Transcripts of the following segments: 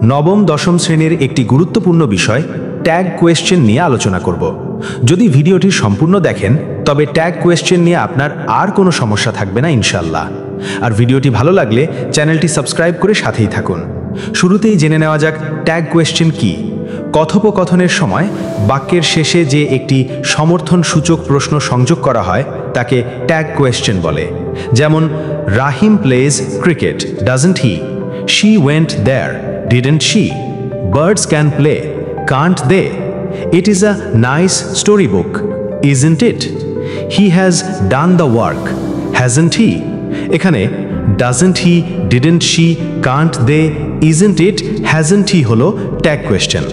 নবম দশম শ্রেণীর একটি গুরুত্বপূর্ণ বিষয় ট্যাগ কোয়েশ্চেন নিয়ে আলোচনা করব। যদি ভিডিওটি সম্পূর্ণ দেখেন তবে ট্যাগ কোয়েশ্চেন নিয়ে আপনার আর কোনো সমস্যা থাকবে না ইনশাআল্লাহ। আর ভিডিওটি ভালো লাগলে চ্যানেলটি সাবস্ক্রাইব করে সাথেই থাকুন। শুরুতেই জেনে নেওয়া যাক ট্যাগ কোয়েশ্চেন কি। কথোপকথনের সময় বাক্যের শেষে যে একটি সমর্থন সূচক প্রশ্ন সংযোগ করা হয় তাকে ট্যাগ কোয়েশ্চেন বলে। যেমন Rahim plays cricket, doesn't he? She went there, didn't she? Birds can play, can't they? It is a nice storybook, isn't it? He has done the work, hasn't he? এখানে doesn't he, didn't she, can't they, isn't it, hasn't he হলো tag question.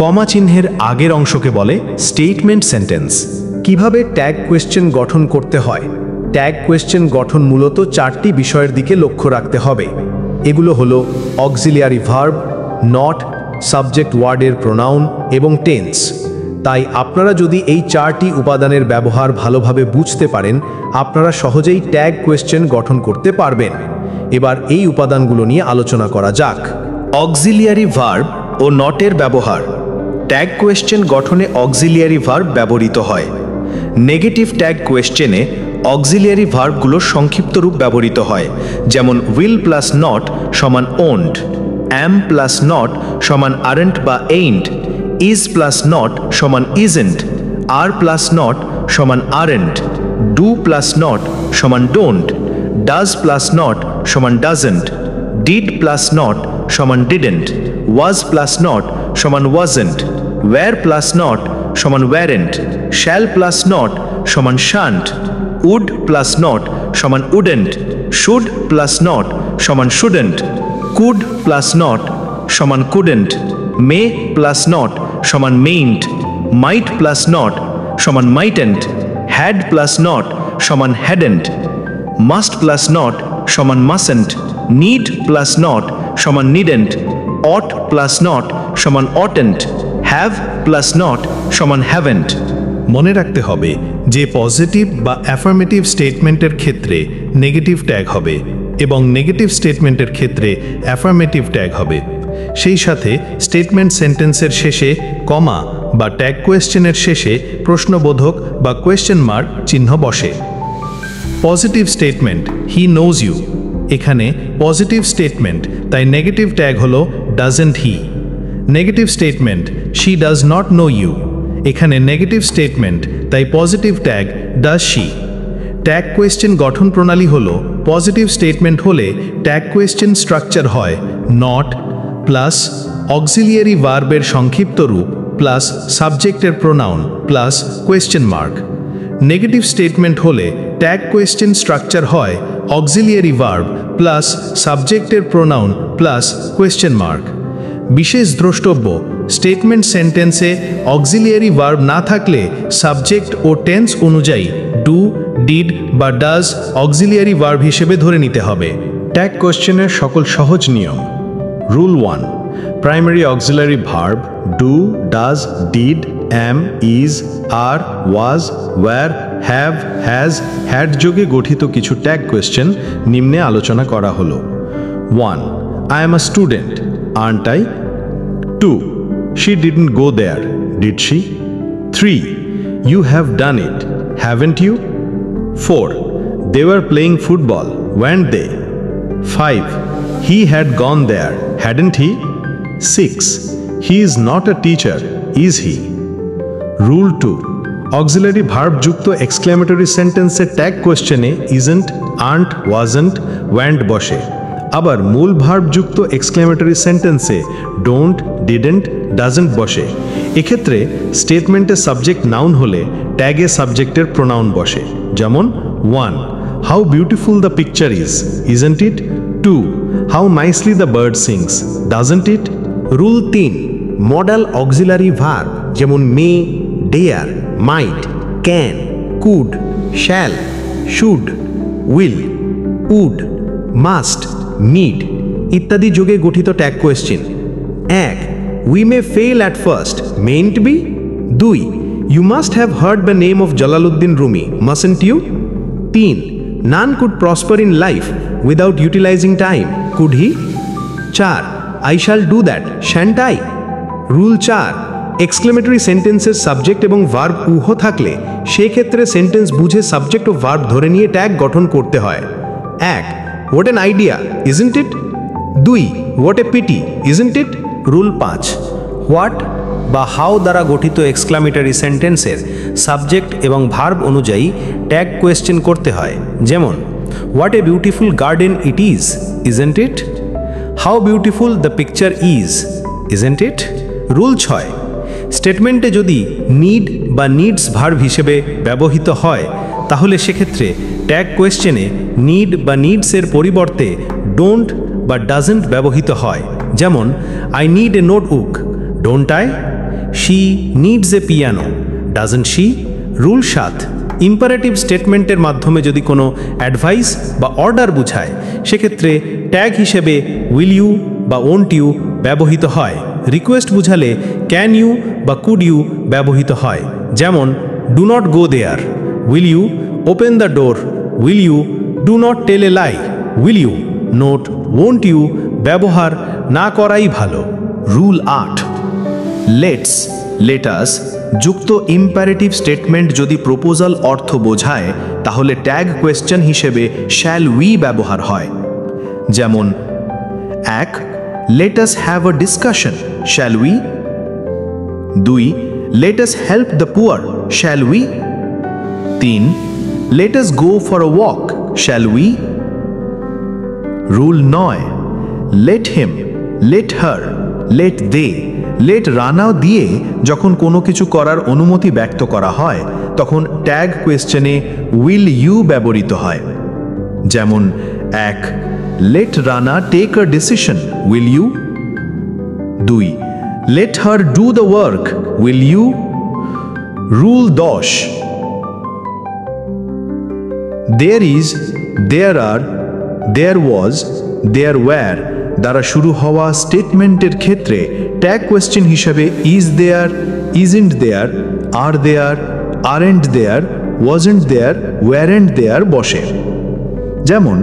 কমা চিহ্নের আগের অংশকে বলে statement sentence. কিভাবে tag question গঠন করতে হয়? ট্যাগ কোয়েশ্চেন গঠন মূলত চারটি বিষয়ের দিকে লক্ষ্য রাখতে হবে। এগুলো হলো অক্সিলিয়ারি ভার্ব, নট, সাবজেক্ট ওয়ার্ডের প্রোনাউন এবং টেন্স। তাই আপনারা যদি এই চারটি উপাদানের ব্যবহার ভালোভাবে বুঝতে পারেন আপনারা সহজেই ট্যাগ কোয়েশ্চেন গঠন করতে পারবেন। এবার এই উপাদানগুলো নিয়ে আলোচনা করা যাক। অক্সিলিয়ারি ভার্ব ও নটের ব্যবহার। ট্যাগ কোয়েশ্চেন গঠনে অক্সিলিয়ারি ভার্ব ব্যবহৃত হয়। নেগেটিভ ট্যাগ কোয়েশ্চেনে অক্সিলিয়ারি ভার্বগুলোর সংক্ষিপ্ত রূপ ব্যবহৃত হয়। যেমন উইল প্লাস নট সমান ওন্ট, am প্লাস নট সমান আরেন্ট বা এইন্ট, ইজ প্লাস নট সমান ইজেন্ট, আর প্লাস নট সমান আরেন্ট, ডু প্লাস নট সমান ডোন্ট, ডাজ প্লাস নট সমান ডাজেন্ট, ডিড প্লাস নট সমান ডিডেন্ট, ওয়াজ প্লাস নট সমান wasn't, wire plus not সমান ওয়্যারেন্ট, shall plus not সমান shunt, would plus not সমান wouldn't, should plus not সমান shouldn't, could plus not সমান couldn't, may plus not সমান মেইন্ট, মাইট plus not সমান মাইটেন্ট, had plus not সমান hadn't, must plus not সমান mustn't, need plus not সমান নিডেন্ট, অট plus not সমান অটেন্ট, have plus not সমান হ্যাভেন্ট। মনে রাখতে হবে যে পজিটিভ বা অ্যাফার্মেটিভ স্টেটমেন্টের ক্ষেত্রে নেগেটিভ ট্যাগ হবে এবং নেগেটিভ স্টেটমেন্টের ক্ষেত্রে অ্যাফার্মেটিভ ট্যাগ হবে। সেই সাথে স্টেটমেন্ট সেন্টেন্সের শেষে কমা বা ট্যাগ কোয়েশ্চেনের শেষে প্রশ্নবোধক বা কোয়েশ্চেন মার্ক চিহ্ন বসে। Positive statement he knows you, এখানে পজিটিভ স্টেটমেন্ট তাই নেগেটিভ ট্যাগ হলো doesn't he. Negative statement she does not know you, এখানে নেগেটিভ স্টেটমেন্ট তাই positive tag does she. Tag question গঠন প্রণালী হলো পজিটিভ স্টেটমেন্ট হলে ট্যাগ কোয়েশ্চেন স্ট্রাকচার হয় নট প্লাস অক্সিলিয়ারি ভার্বের সংক্ষিপ্ত রূপ প্লাস সাবজেক্টের pronoun plus question mark. Negative statement হলে ট্যাগ কোয়েশ্চেন স্ট্রাকচার হয় অক্সিলিয়ারি ভার্ব প্লাস সাবজেক্টের প্রোনাউন প্লাস কোয়েশ্চেন মার্ক। বিশেষ দ্রষ্টব্য, স্টেটমেন্ট সেন্টেন্সে অক্সিলিয়ারি ভার্ব না থাকলে সাবজেক্ট ও টেন্স অনুযায়ী ডু, ডিড বা ডাজ অক্সিলিয়ারি ভার্ব হিসেবে ধরে নিতে হবে। ট্যাগ কোয়েশ্চেনের সকল সহজ নিয়ম। Rule 1, primary auxiliary verb do, does, did, am, is, are, was, were, have, has, had যোগে গঠিত কিছু ট্যাগ কোয়েশ্চেন নিম্নে আলোচনা করা হলো। 1, I am a student, aren't I? 2, she didn't go there, did she? 3, you have done it, haven't you? 4, they were playing football, weren't they? 5, he had gone there, hadn't he? 6, he is not a teacher, is he? Rule 2, auxiliary verb যুক্ত exclamatory সেন্টেন্সের tag কোয়েশ্চেনে isn't, aren't, wasn't, won't বসে। আবার মূল verb যুক্ত exclamatory সেন্টেন্সে don't, didn't, doesn't বসে। এক্ষেত্রে স্টেটমেন্টে সাবজেক্ট নাউন হলে ট্যাগে সাবজেক্টের প্রোনাউন বসে। যেমন 1, how beautiful the picture is, isn't it? 2, how nicely the bird sings, doesn't it? Rule 3, modal auxiliary verb যেমন may, dare, might, can, could, shall, should, will, would, must, need ইত্যাদি যোগে গঠিত tag question. 1, we may fail at first, mayn't be? 2, you must have heard the name of Jalaluddin Rumi, mustn't you? 3, none could prosper in life without utilising time, could he? 4, I shall do that, shan't I? Rule 4, exclamatory সেন্টেন্সের subject এবং verb উহ থাকলে সেক্ষেত্রে sentence বুঝে subject ও verb ধরে নিয়ে tag গঠন করতে হয়। 1. What an idea, isn't it? 2. What a pity, isn't it? Rule 5, what বা হাউ দ্বারা গঠিত এক্সক্লামেটরি সেন্টেন্সের সাবজেক্ট এবং ভার্ব অনুযায়ী ট্যাগ কোয়েশ্চেন করতে হয়। যেমন, what a beautiful garden it is, isn't it? How beautiful the picture is, isn't it? Rule 6, স্টেটমেন্টে যদি নিড বা নিডস ভার্ব হিসেবে ব্যবহৃত হয় তাহলে সেক্ষেত্রে ট্যাগ কোয়েশ্চেনে নিড বা নিডসের পরিবর্তে ডোন্ট বা ডাজন্ট ব্যবহৃত হয়। যেমন, I need a notebook, don't I? She needs a piano, doesn't she? Rule 7, imperative স্টেটমেন্টের মাধ্যমে যদি কোনো অ্যাডভাইস বা অর্ডার বোঝায় সেক্ষেত্রে ট্যাগ হিসেবে উইল ইউ বা ওন্ট ইউ ব্যবহৃত হয়। রিকোয়েস্ট বুঝালে ক্যান ইউ বা কুড ইউ ব্যবহৃত হয়। যেমন, do not go there, will you open the door, will you do not tell a lie, will you not won't you ব্যবহার না করাই ভালো। রুল 8, লেটস, লেটাস যুক্ত ইম্পারেটিভ স্টেটমেন্ট যদি প্রপোজাল অর্থ বোঝায় তাহলে ট্যাগ কোয়েশ্চেন হিসেবে শ্যাল উই ব্যবহার হয়। যেমন, 1. Let us have a discussion, shall we? 2. Let us help the poor, shall we? 3. Let us go for a walk, shall we? Rule 9, let him, let her, let they, let Rana দিয়ে যখন কোনো কিছু করার অনুমতি ব্যক্ত করা হয় তখন ট্যাগ কোয়েশ্চেনে উইল ইউ ব্যবহৃত হয়। যেমন, 1. Let Rana take a decision, will you? 2. Let her do the work, will you? Rule 10, there is, there are, there was, there were দ্বারা শুরু হওয়া স্টেটমেন্টের ক্ষেত্রে ট্যাগ কোয়েশ্চেন হিসেবে is there, isn't there, are there, aren't there, wasn't there, weren't there বসে। যেমন,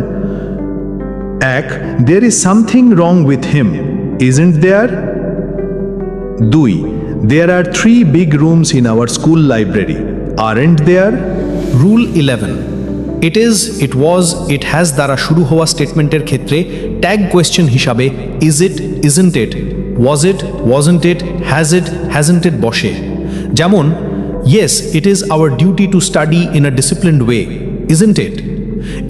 1. There is something wrong with him, isn't there? 2. There are 3 big rooms in our school library, aren't there? Rule 11, it is, it was, it has দ্বারা শুরু হওয়া স্টেটমেন্টের ক্ষেত্রে tag question হিসাবে is it, isn't it, was it, wasn't it, has it, hasn't it বসে। যেমন, yes, it is our duty to study in a disciplined way, isn't it?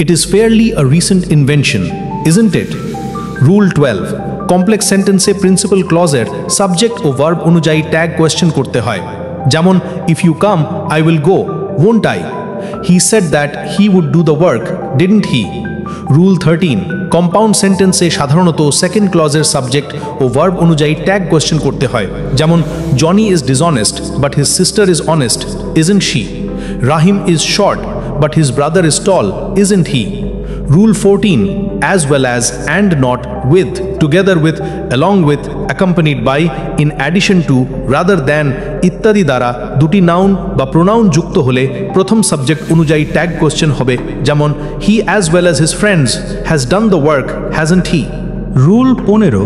It is fairly a recent invention, isn't it? Rule 12, complex সেন্টেন্সে principal ক্লজের subject ও verb অনুযায়ী tag question করতে হয়। যেমন, if you come I will go, won't I? He said that he would do the work, didn't he? Rule 13, compound সেন্টেন্সে সাধারণত second ক্লজের সাবজেক্ট ও ভার্ব অনুযায়ী ট্যাগ কোয়েশ্চেন করতে হয়। যেমন, Johnny is dishonest but his sister is honest, isn't she? Rahim is short but his brother is tall, isn't he? Rule 14, as well as, and not, with, together with, along with, accompanied by, in addition to, rather than ইত্যাদি দ্বারা দুটি noun বা pronoun যুক্ত হলে প্রথম subject অনুযায়ী tag question হবে। যেমন, হি as well as his friends has done the work, hasn't he? Rule 15,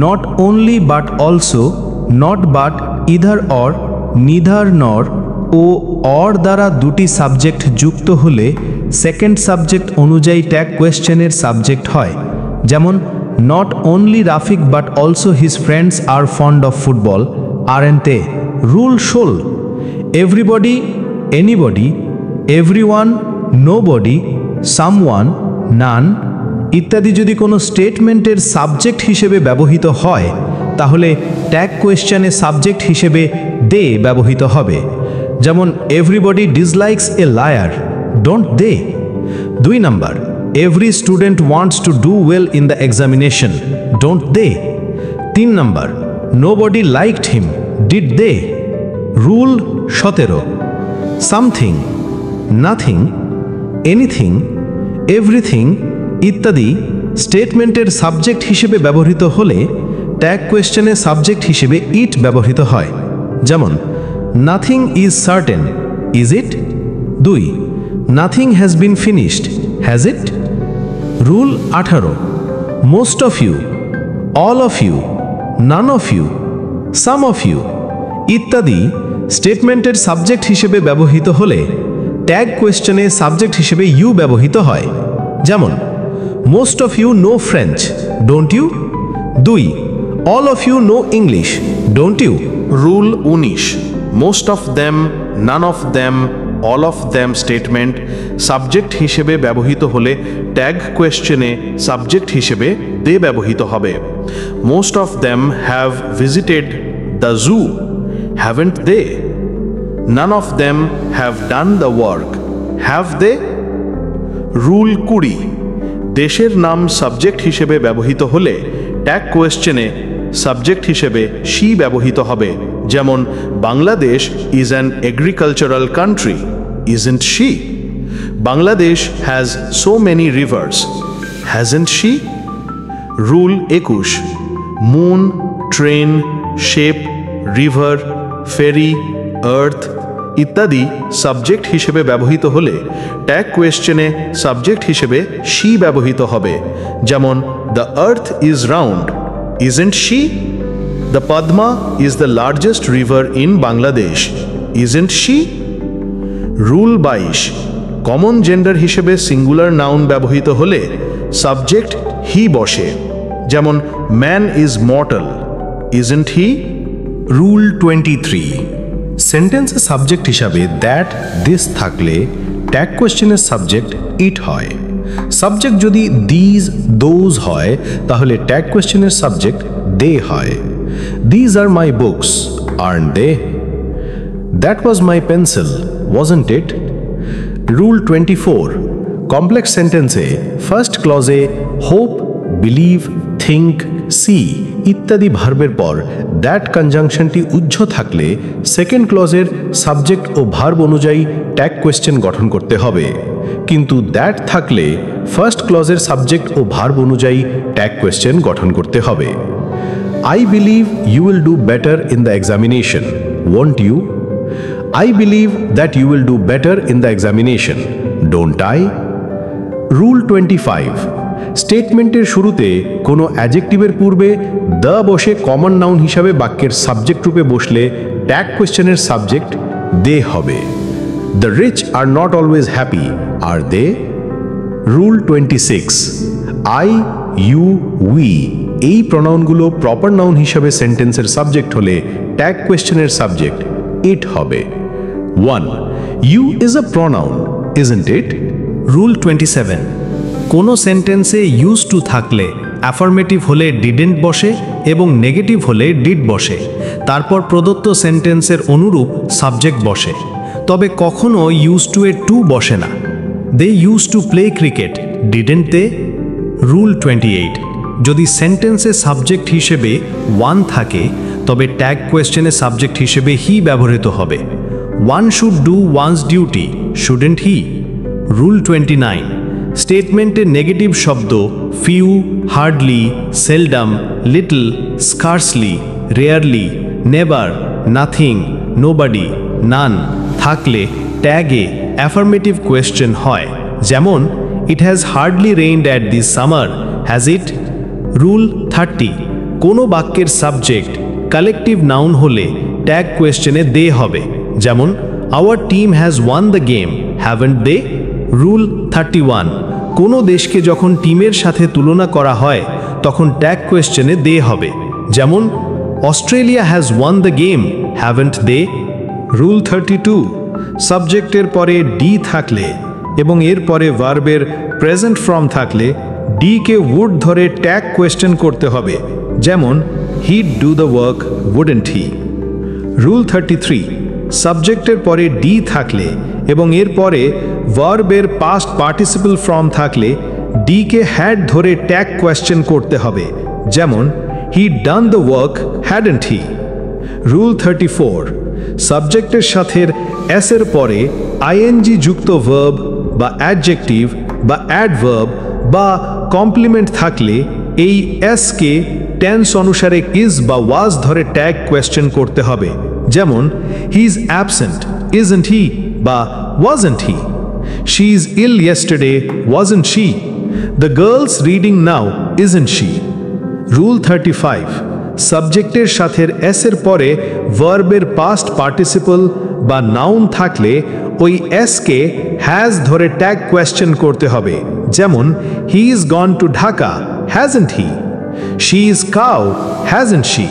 not only but also, not but, either or, neither nor ও অর দ্বারা দুটি সাবজেক্ট যুক্ত হলে সেকেন্ড সাবজেক্ট অনুযায়ী ট্যাগ কোয়েশ্চেনের সাবজেক্ট হয়। যেমন, not only Rafiq but also his friends are fond of football, aren't they? Rule 16, everybody, anybody, everyone, nobody, someone, none ইত্যাদি যদি কোনো স্টেটমেন্টের সাবজেক্ট হিসেবে ব্যবহৃত হয় তাহলে ট্যাগ কোয়েশ্চেনে সাবজেক্ট হিসেবে দে ব্যবহৃত হবে। যেমন, everybody dislikes a liar, don't they? 2 number, every student wants to do well in the examination, don't they? 3 number, nobody liked him, did they? Rule 17, something, nothing, anything, everything ইত্যাদি স্টেটমেন্টের subject হিসেবে ব্যবহৃত হলে tag কোয়েশ্চেনে subject হিসেবে ইট ব্যবহৃত হয়। যেমন, nothing is certain, is it? 2. Nothing has been finished, has it? Rule 18, most of you, all of you, none of you, some of you ইত্যাদি স্টেটমেন্টের সাবজেক্ট হিসেবে ব্যবহৃত হলে ট্যাগ কোয়েশ্চেনে সাবজেক্ট হিসেবে ইউ ব্যবহৃত হয়। যেমন most of you know French, don't you? 2, all of you know English, don't you? Rule 19, most of them, none of them, all of them statement subject হিসেবে ব্যবহৃত হলে ট্যাগ কোয়েশ্চেনে সাবজেক্ট হিসেবে দে ব্যবহৃত হবে। Most of them have visited the zoo, haven't they? None of them have done the work, have they? Rule 20, দেশের নাম subject হিসেবে ব্যবহৃত হলে ট্যাগ কোয়েশ্চেনে সাবজেক্ট হিসেবে শি ব্যবহৃত হবে। যেমন Bangladesh is an agricultural country, isn't she? Bangladesh has so many rivers, hasn't she? Rule 21, moon, train, ship, river, ferry, earth ইত্যাদি সাবজেক্ট হিসেবে ব্যবহৃত হলে ট্যাগ কোয়েশ্চেনে সাবজেক্ট হিসেবে শি ব্যবহৃত হবে। যেমন the earth is round, isn't she? The Padma is the largest river in Bangladesh, isn't she? Rule 22, common gender হিসেবে সিঙ্গুলার নাউন ব্যবহৃত হলে সাবজেক্ট হি বসে। যেমন man is mortal, isn't he? Rule 23, সেন্টেন্সের সাবজেক্ট হিসাবে দ্যাট, দিস থাকলে ট্যাগ কোয়েশ্চেনের সাবজেক্ট ইট হয়। সাবজেক্ট যদি দিজ, দোজ হয় তাহলে ট্যাগ কোয়েশ্চেনের সাবজেক্ট দে হয়। These are my books, aren't they? That was my pencil, wasn't it? Rule 24, complex সেন্টেন্সে ফার্স্ট ক্লজে হোপ, বিলিভ, থিঙ্ক, সি ইত্যাদি ভার্বের পর দ্যাট কনজাংশনটি উজ্জ্ব থাকলে সেকেন্ড ক্লজের সাবজেক্ট ও ভার্ব অনুযায়ী ট্যাগ কোয়েশ্চেন গঠন করতে হবে। কিন্তু দ্যাট থাকলে ফার্স্ট ক্লজের সাবজেক্ট ও ভার্ব অনুযায়ী ট্যাগ কোয়েশ্চেন গঠন করতে হবে। I believe you will do better in the examination, won't you? I believe that you will do better in the examination, don't I? Rule 25, স্টেটমেন্টের শুরুতে কোনো অ্যাডজেক্টিভের পূর্বে দ্য বসে কমন নাউন হিসাবে বাক্যের সাবজেক্ট রূপে বসলে ট্যাগ কোয়েশ্চেনের সাবজেক্ট দে হবে। The rich are not always happy, are they? Rule 26, I, you, we এই প্রনাউনগুলো প্রপার নাউন হিসাবে সেন্টেন্সের সাবজেক্ট হলে ট্যাগ কোয়েশ্চেনের সাবজেক্ট ইট হবে। 1, you is a pronoun, isn't it? Rule 27, কোনো সেন্টেন্সে ইউজ টু থাকলে অ্যাফার্মেটিভ হলে ডিডেন্ট বসে এবং নেগেটিভ হলে ডিড বসে। তারপর প্রদত্ত সেন্টেন্সের অনুরূপ সাবজেক্ট বসে। তবে কখনো ইউজ টু এ টু বসে না। They use to play cricket, didn't they? Rule 28, যদি সেন্টেন্সে সাবজেক্ট হিসেবে ওয়ান থাকে তবে ট্যাগ কোয়েশ্চেনে সাবজেক্ট হিসেবে হি ব্যবহৃত হবে। One should do one's duty, shouldn't he? Rule 29, স্টেটমেন্টের নেগেটিভ শব্দ few, hardly, seldom, little, scarcely, rarely, never, nothing, nobody, none থাকলে ট্যাগে অ্যাফার্মেটিভ কোয়েশ্চেন হয়। যেমন it has hardly rained at this summer, has it? Rule 30, কোনো বাক্যের সাবজেক্ট collective noun হলে ট্যাগ কোয়েশ্চেনে দে হবে। যেমন our team has won the game, haven't they? Rule 31, কোনো দেশকে যখন টিমের সাথে তুলনা করা হয় তখন ট্যাগ কোয়েশ্চেনে দে হবে। যেমন Australia has won the game, haven't they? Rule 32, সাবজেক্টের পরে ডি থাকলে এবং এর পরে ভার্বের প্রেজেন্ট ফর্ম থাকলে ডি কে উড ধরে ট্যাগ কোয়েশ্চেন করতে হবে। যেমন he'd do the work, wouldn't he? Rule 33, সাবজেক্টের পরে ডি থাকলে এবং এর পরে ভার্বের পাস্ট পার্টিসিপল ফর্ম থাকলে ডি কে হ্যাড ধরে ট্যাগ কোয়েশ্চেন করতে হবে। যেমন he done the work, hadn't he? Rule 34, সাবজেক্টের সাথে এস এর পরে আইএনজি যুক্ত ভার্ব বা অ্যাডজেক্টিভ বা অ্যাডভার্ব বা কমপ্লিমেন্ট থাকলে এই এস কে টেন্স অনুসারে ইজ বা ওয়াজ ধরে ট্যাগ কোয়েশ্চেন করতে হবে। যেমন he is absent, isn't he? বা wasn't he? She is ill yesterday, wasn't she? The girls reading now, isn't she? Rule 35, সাবজেক্টের সাথে এস এর পরে ভার্বের পাস্ট পার্টিসিপল বা নাউন থাকলে ওই এসকে হ্যাজ ধরে ট্যাগ কোয়েশ্চেন করতে হবে। যেমন he is gone to Dhaka, hasn't he? She is cow, hasn't she?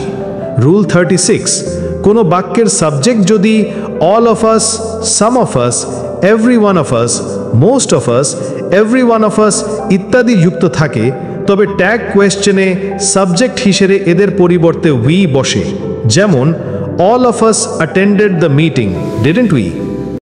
Rule 36, কোনো বাক্যের সাবজেক্ট যদি all of us, some of us, every one of us, most of us, every one of us ইত্যাদি যুক্ত থাকে তবে ট্যাগ কোয়েশ্চেনে subject হিসেবে এদের পরিবর্তে উই বসে। যেমন all of us attended the meeting, didn't we?